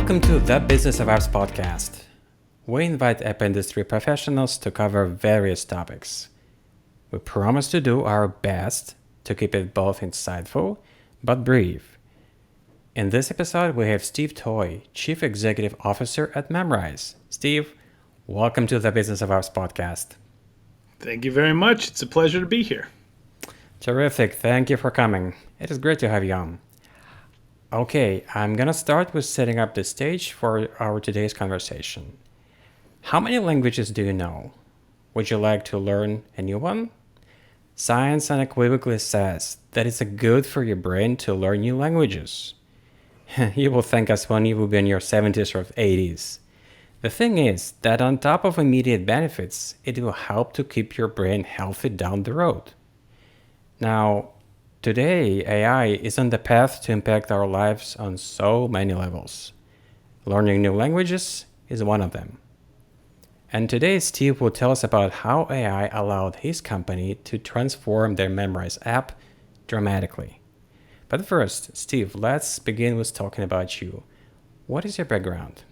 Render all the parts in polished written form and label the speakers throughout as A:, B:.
A: Welcome to the Business of Apps podcast. We invite app industry professionals to cover various topics. We promise to do our best to keep it both insightful but brief. In this episode, we have Steve Toy, Chief Executive Officer at Memrise. Steve, welcome to the Business of Apps podcast.
B: Thank you very much. It's a pleasure to be here.
A: Terrific. Thank you for coming. It is great to have you on. Okay, I'm going to start with setting up the stage for our today's conversation. How many languages do you know? Would you like to learn a new one? Science unequivocally says that it's good for your brain to learn new languages. You will thank us when you will be in your 70s or 80s. The thing is that on top of immediate benefits, it will help to keep your brain healthy down the road. Now, today, AI is on the path to impact our lives on so many levels. Learning new languages is one of them. And today, Steve will tell us about how AI allowed his company to transform their Memrise app dramatically. But first, Steve, let's begin with talking about you. What is your background?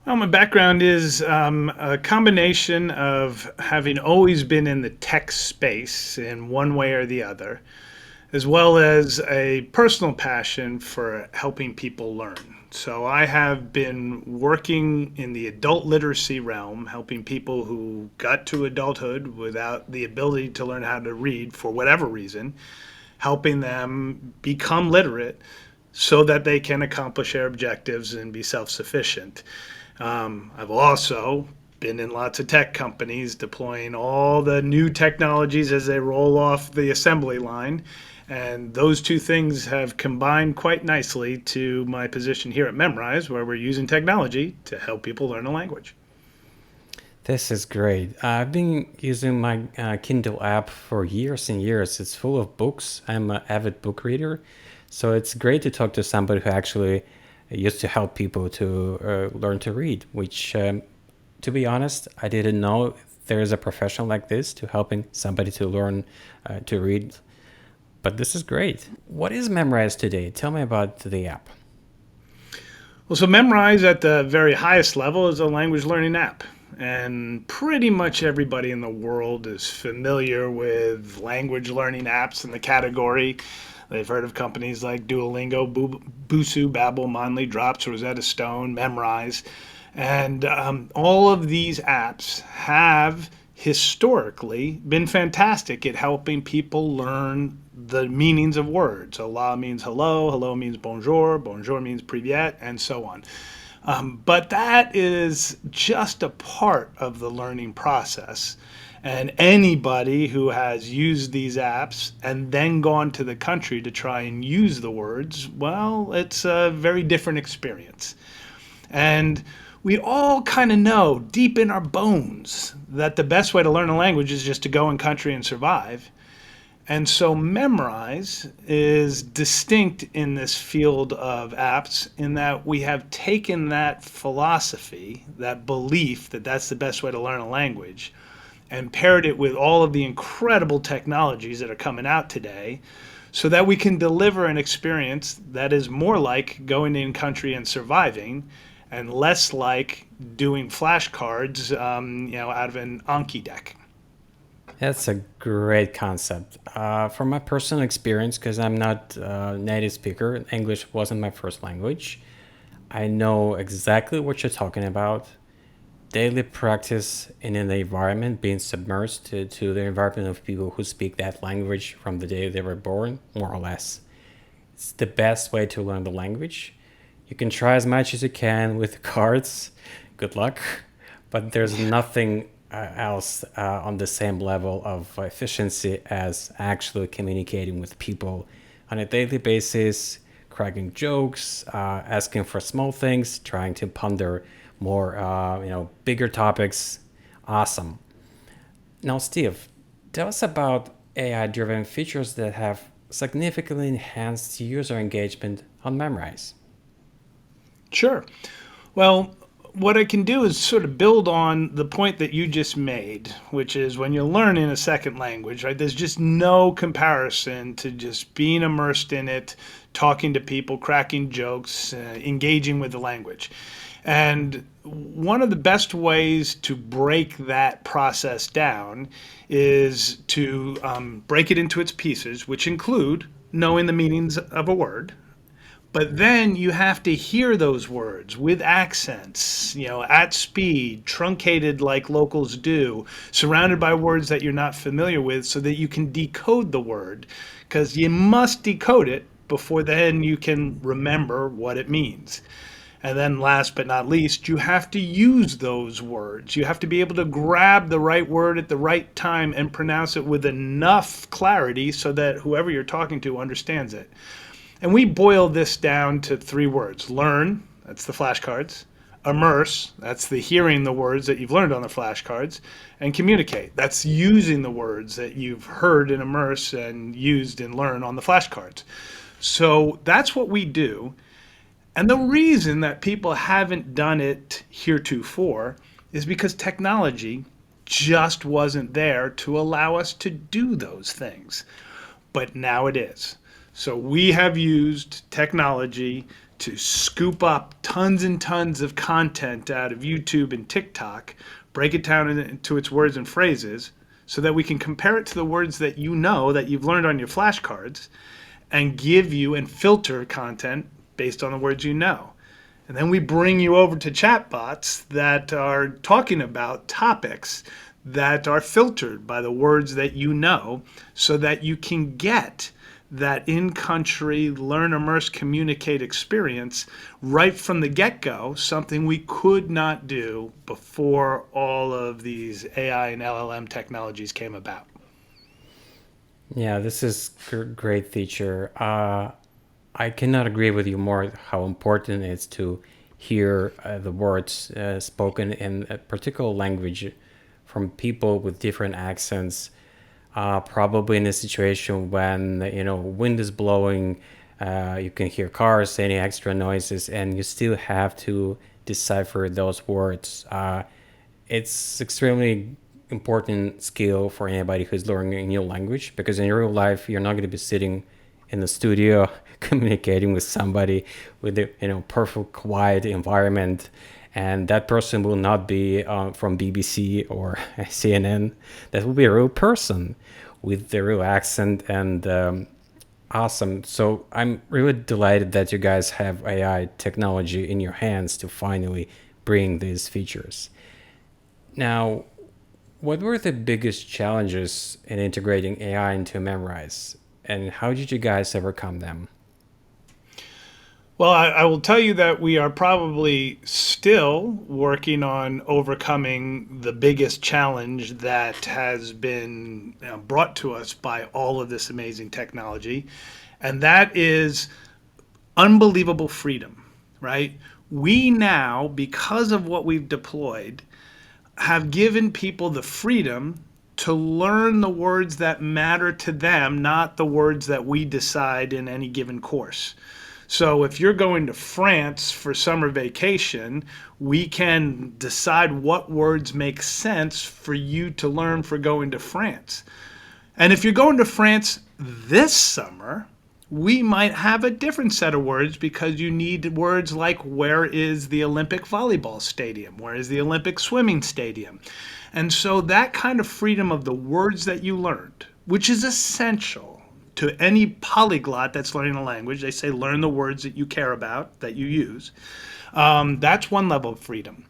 B: Well, my background is a combination of having always been in the tech space in one way or the other, as well as a personal passion for helping people learn. So I have been working in the adult literacy realm, helping people who got to adulthood without the ability to learn how to read for whatever reason, helping them become literate so that they can accomplish their objectives and be self-sufficient. I've also been in lots of tech companies deploying all the new technologies as they roll off the assembly line. And those two things have combined quite nicely to my position here at Memrise, where we're using technology to help people learn a language.
A: This is great. I've been using my Kindle app for years and years. It's full of books. I'm an avid book reader. So it's great to talk to somebody who actually used to help people to learn to read, which, to be honest, I didn't know there is a profession like this to helping somebody to learn to read. But this is great. What is Memrise today? Tell me about the app.
B: Well, so Memrise at the very highest level is a language learning app. And pretty much everybody in the world is familiar with language learning apps in the category. They've heard of companies like Duolingo, Busuu, Babbel, Monly, Drops, Rosetta Stone, Memrise. And all of these apps have historically been fantastic at helping people learn the meanings of words. Hola means hello, hello means bonjour, bonjour means privyet, and so on. But that is just a part of the learning process. And anybody who has used these apps and then gone to the country to try and use the words, well, it's a very different experience. And we all kind of know deep in our bones that the best way to learn a language is just to go in country and survive. And so Memrise is distinct in this field of apps in that we have taken that philosophy, that belief that that's the best way to learn a language, and paired it with all of the incredible technologies that are coming out today so that we can deliver an experience that is more like going in country and surviving and less like doing flashcards out of an Anki deck.
A: That's a great concept. From my personal experience, because I'm not a native speaker, English wasn't my first language, I know exactly what you're talking about. Daily practice in an environment, being submerged to the environment of people who speak that language from the day they were born, more or less. It's the best way to learn the language. You can try as much as you can with cards. Good luck. But there's nothing else on the same level of efficiency as actually communicating with people on a daily basis, cracking jokes, asking for small things, trying to ponder more, bigger topics. Awesome. Now, Steve, tell us about AI-driven features that have significantly enhanced user engagement on Memrise.
B: Sure. Well, what I can do is sort of build on the point that you just made, which is when you learn in a second language, right? There's just no comparison to just being immersed in it, talking to people, cracking jokes, engaging with the language. And one of the best ways to break that process down is to break it into its pieces, which include knowing the meanings of a word, but then you have to hear those words with accents, at speed, truncated like locals do, surrounded by words that you're not familiar with so that you can decode the word. Because you must decode it before then you can remember what it means. And then last but not least, you have to use those words. You have to be able to grab the right word at the right time and pronounce it with enough clarity so that whoever you're talking to understands it. And we boil this down to three words. Learn, that's the flashcards. Immerse, that's the hearing the words that you've learned on the flashcards. And communicate, that's using the words that you've heard in Immerse and used in Learn on the flashcards. So that's what we do. And the reason that people haven't done it heretofore is because technology just wasn't there to allow us to do those things. But now it is. So we have used technology to scoop up tons and tons of content out of YouTube and TikTok, break it down into its words and phrases so that we can compare it to the words that you know that you've learned on your flashcards and give you and filter content based on the words you know. And then we bring you over to chatbots that are talking about topics that are filtered by the words that you know so that you can get that in-country learn, immerse, communicate experience right from the get-go, something we could not do before all of these AI and LLM technologies came about.
A: Yeah, this is great feature. I cannot agree with you more how important it is to hear the words spoken in a particular language from people with different accents. Probably in a situation when wind is blowing, you can hear cars, any extra noises, and you still have to decipher those words. It's extremely important skill for anybody who's learning a new language, because in real life you're not going to be sitting in the studio communicating with somebody with a perfect quiet environment, and that person will not be from BBC or CNN. That will be a real person with the real accent, and awesome. So I'm really delighted that you guys have AI technology in your hands to finally bring these features. Now, what were the biggest challenges in integrating AI into Memrise, and how did you guys overcome them?
B: Well, I will tell you that we are probably still working on overcoming the biggest challenge that has been brought to us by all of this amazing technology, and that is unbelievable freedom, right? We now, because of what we've deployed, have given people the freedom to learn the words that matter to them, not the words that we decide in any given course. So if you're going to France for summer vacation, we can decide what words make sense for you to learn for going to France. And if you're going to France this summer, we might have a different set of words because you need words like where is the Olympic volleyball stadium? Where is the Olympic swimming stadium? And so that kind of freedom of the words that you learned, which is essential to any polyglot that's learning a language. They say learn the words that you care about, that you use. That's one level of freedom.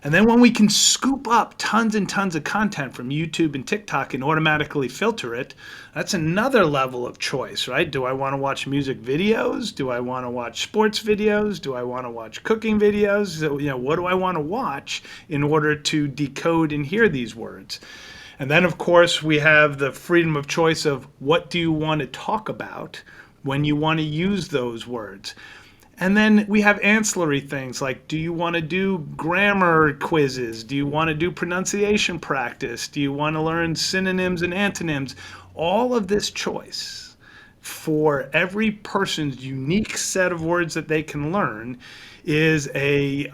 B: And then when we can scoop up tons and tons of content from YouTube and TikTok and automatically filter it, that's another level of choice, right? Do I want to watch music videos? Do I want to watch sports videos? Do I want to watch cooking videos? So, what do I want to watch in order to decode and hear these words? And then, of course, we have the freedom of choice of what do you want to talk about when you want to use those words. And then we have ancillary things like, do you want to do grammar quizzes? Do you want to do pronunciation practice? Do you want to learn synonyms and antonyms? All of this choice for every person's unique set of words that they can learn is a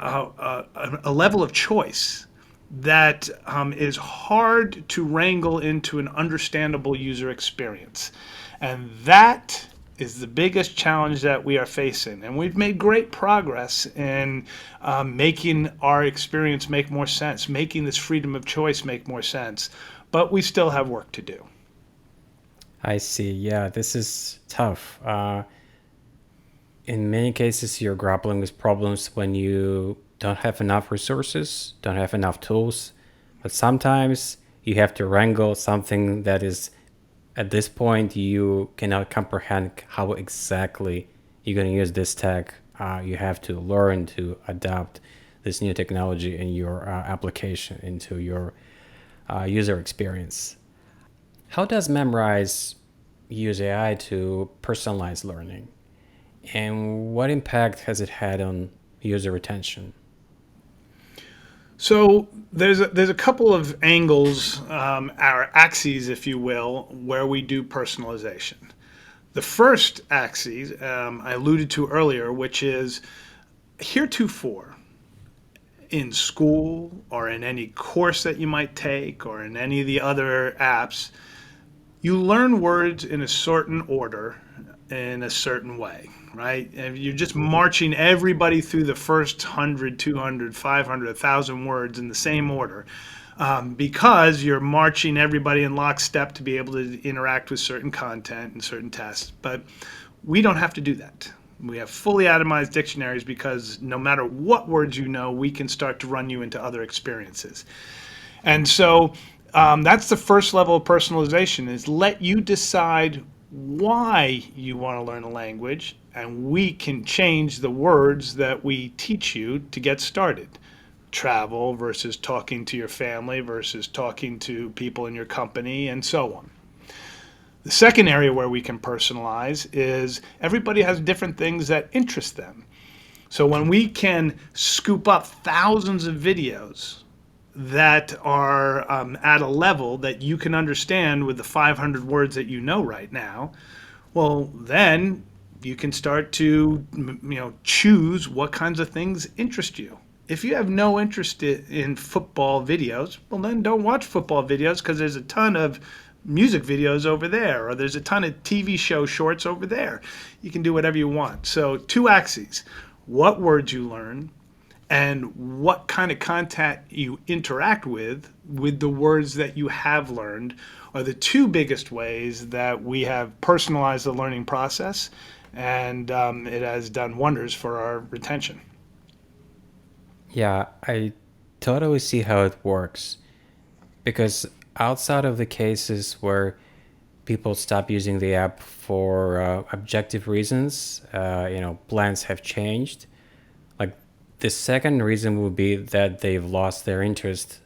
B: level of choice that is hard to wrangle into an understandable user experience. And that is the biggest challenge that we are facing. And we've made great progress in making our experience make more sense, making this freedom of choice make more sense. But we still have work to do.
A: I see. Yeah, this is tough. In many cases, you're grappling with problems when you don't have enough resources, don't have enough tools. But sometimes you have to wrangle something that is, at this point, you cannot comprehend how exactly you're going to use this tech. You have to learn to adapt this new technology in your application into your user experience. How does Memrise use AI to personalize learning? And what impact has it had on user retention?
B: So there's a couple of angles, our axes, if you will, where we do personalization. The first axis I alluded to earlier, which is heretofore in school or in any course that you might take or in any of the other apps, you learn words in a certain order in a certain way, right? And you're just marching everybody through the first 100, 200, 500, 1,000 words in the same order because you're marching everybody in lockstep to be able to interact with certain content and certain tests. But we don't have to do that. We have fully atomized dictionaries because no matter what words you know, we can start to run you into other experiences. And so that's the first level of personalization is let you decide why you want to learn a language, and we can change the words that we teach you to get started. Travel versus talking to your family versus talking to people in your company, and so on. The second area where we can personalize is everybody has different things that interest them. So when we can scoop up thousands of videos that are at a level that you can understand with the 500 words that you know right now, well, then you can start to choose what kinds of things interest you. If you have no interest in football videos, well, then don't watch football videos because there's a ton of music videos over there, or there's a ton of TV show shorts over there. You can do whatever you want. So, two axes: what words you learn and what kind of content you interact with the words that you have learned are the two biggest ways that we have personalized the learning process, and it has done wonders for our retention.
A: Yeah, I totally see how it works. Because outside of the cases where people stop using the app for objective reasons, plans have changed. Like the second reason would be that they've lost their interest.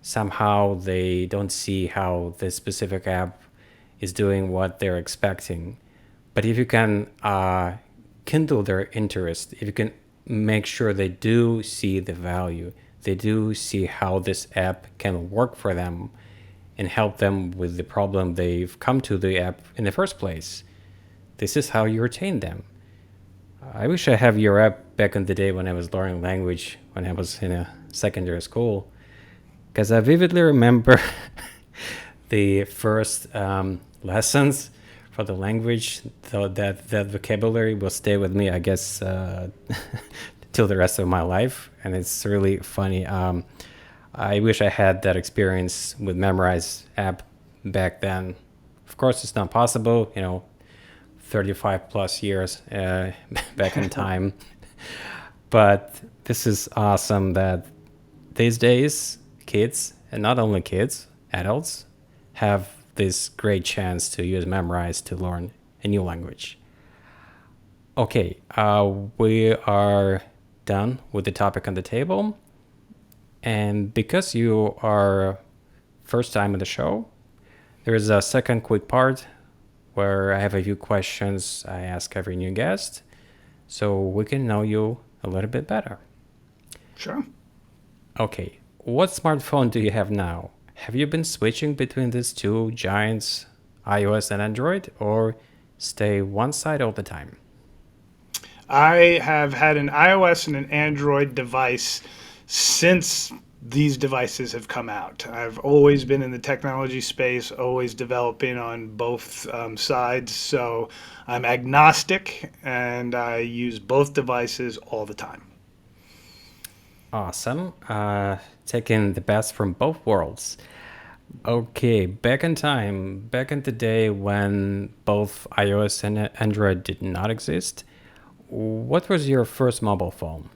A: Somehow they don't see how this specific app is doing what they're expecting. But if you can kindle their interest, if you can make sure they do see the value, they do see how this app can work for them and help them with the problem they've come to the app in the first place. This is how you retain them. I wish I have your app back in the day when I was learning language, when I was in a secondary school, because I vividly remember the first lessons for the language, so that vocabulary will stay with me, I guess, till the rest of my life. And it's really funny. I wish I had that experience with Memrise app back then. Of course, it's not possible, 35 plus years back in time. But this is awesome that these days, kids, and not only kids, adults, have this great chance to use Memrise to learn a new language. Okay, we are done with the topic on the table. And because you are first time on the show, there is a second quick part where I have a few questions I ask every new guest so we can know you a little bit better.
B: Sure.
A: Okay, what smartphone do you have now? Have you been switching between these two giants, iOS and Android, or stay one side all the time?
B: I have had an iOS and an Android device since these devices have come out. I've always been in the technology space, always developing on both sides. So I'm agnostic and I use both devices all the time.
A: Awesome. Taking the best from both worlds. Okay, back in time, back in the day when both iOS and Android did not exist, what was your first mobile phone?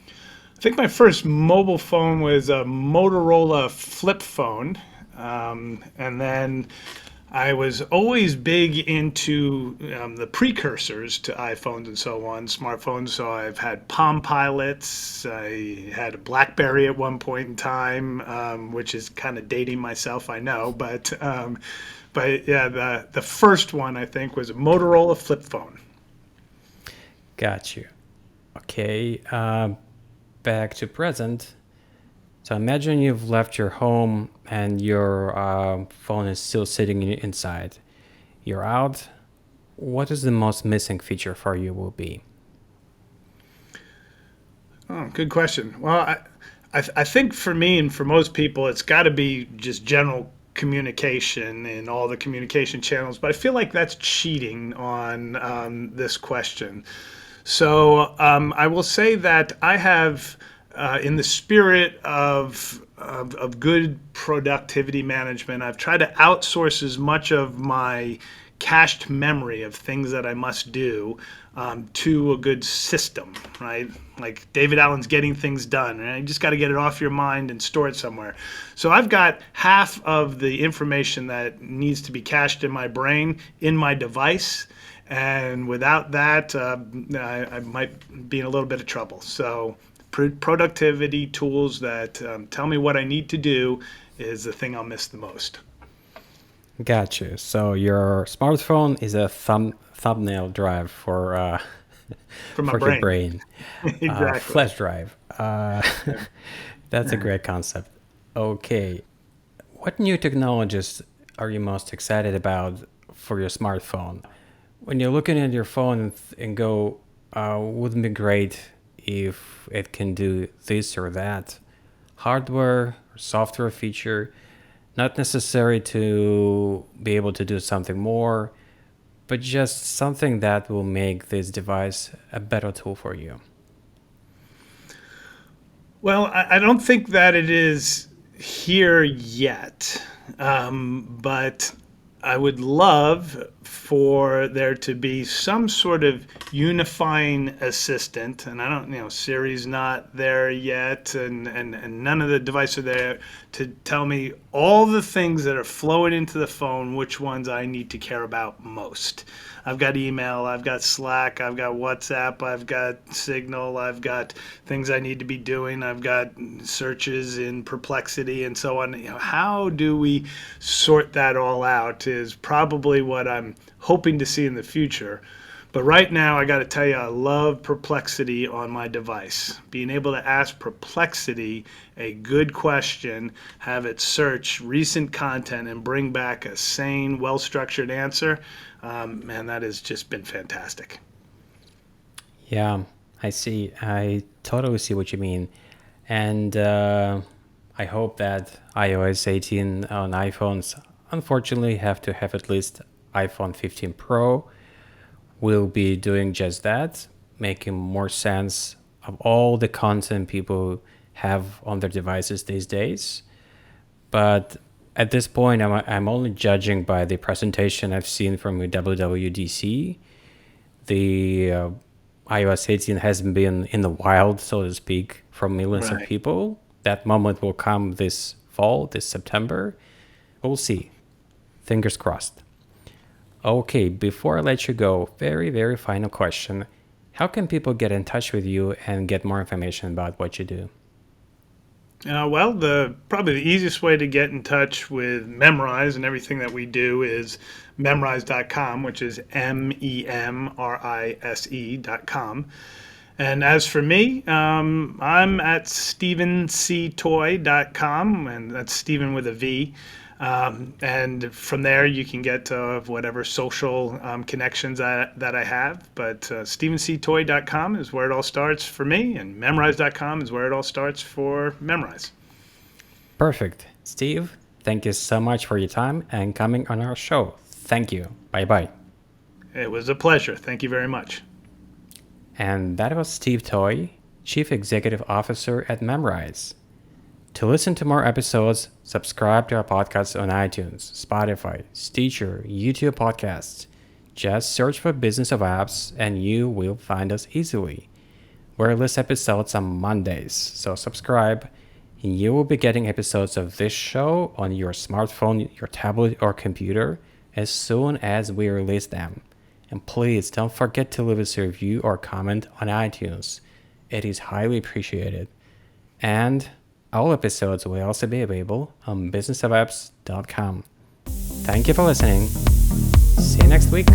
B: I think my first mobile phone was a Motorola flip phone. And then I was always big into the precursors to iPhones and so on, smartphones. So I've had Palm Pilots. I had a BlackBerry at one point in time, which is kind of dating myself, I know. But yeah, the first one I think was a Motorola flip phone.
A: Got you. Okay, back to present. So imagine you've left your home and your phone is still sitting inside. You're out. What is the most missing feature for you will be?
B: Oh, good question. Well, I think for me and for most people, it's got to be just general communication in all the communication channels. But I feel like that's cheating on this question. So I will say that I have, in the spirit of good productivity management, I've tried to outsource as much of my cached memory of things that I must do to a good system, right? Like David Allen's Getting Things Done, and you just got to get it off your mind and store it somewhere. So I've got half of the information that needs to be cached in my brain in my device, and without that, I might be in a little bit of trouble. So productivity tools that tell me what I need to do is the thing I'll miss the most.
A: Got you. So your smartphone is a thumbnail drive for
B: For my
A: for your
B: brain.
A: brain,
B: Exactly.
A: flash drive. That's a great concept. Okay, what new technologies are you most excited about for your smartphone? When you're looking at your phone and go, wouldn't it be great if it can do this or that? Hardware or software feature, not necessary to be able to do something more, but just something that will make this device a better tool for you.
B: Well, I don't think that it is here yet, but I would love for there to be some sort of unifying assistant. And I don't, Siri's not there yet, and none of the devices are there to tell me all the things that are flowing into the phone, which ones I need to care about most. I've got email, I've got Slack, I've got WhatsApp, I've got Signal, I've got things I need to be doing, I've got searches in Perplexity and so on. How do we sort that all out is probably what I'm hoping to see in the future. But right now, I got to tell you, I love Perplexity on my device. Being able to ask Perplexity a good question, have it search recent content, and bring back a sane, well structured answer, man, that has just been fantastic.
A: Yeah, I see. I totally see what you mean. And I hope that iOS 18 on iPhones, unfortunately, have to have at least iPhone 15 Pro will be doing just that, making more sense of all the content people have on their devices these days. But at this point, I'm only judging by the presentation I've seen from the WWDC. The iOS 18 hasn't been in the wild, so to speak, from millions of
B: Right.
A: people. That moment will come this fall, this September. We'll see. Fingers crossed. Okay, before I let you go, very, very final question. How can people get in touch with you and get more information about what you do?
B: Well, the probably the easiest way to get in touch with Memrise and everything that we do is memrise.com, which is MEMRISE.com. And as for me, I'm at stevenctoy.com, and that's Steven with a V. And from there, you can get whatever social connections that I have. But StephenCToy.com is where it all starts for me, and Memrise.com is where it all starts for Memrise.
A: Perfect. Steve, thank you so much for your time and coming on our show. Thank you. Bye bye.
B: It was a pleasure. Thank you very much.
A: And that was Steve Toy, Chief Executive Officer at Memrise. To listen to more episodes, subscribe to our podcasts on iTunes, Spotify, Stitcher, YouTube podcasts. Just search for Business of Apps and you will find us easily. We release episodes on Mondays, so subscribe and you will be getting episodes of this show on your smartphone, your tablet, or computer as soon as we release them. And please don't forget to leave us a review or comment on iTunes. It is highly appreciated. And all episodes will also be available on businessofapps.com. Thank you for listening. See you next week.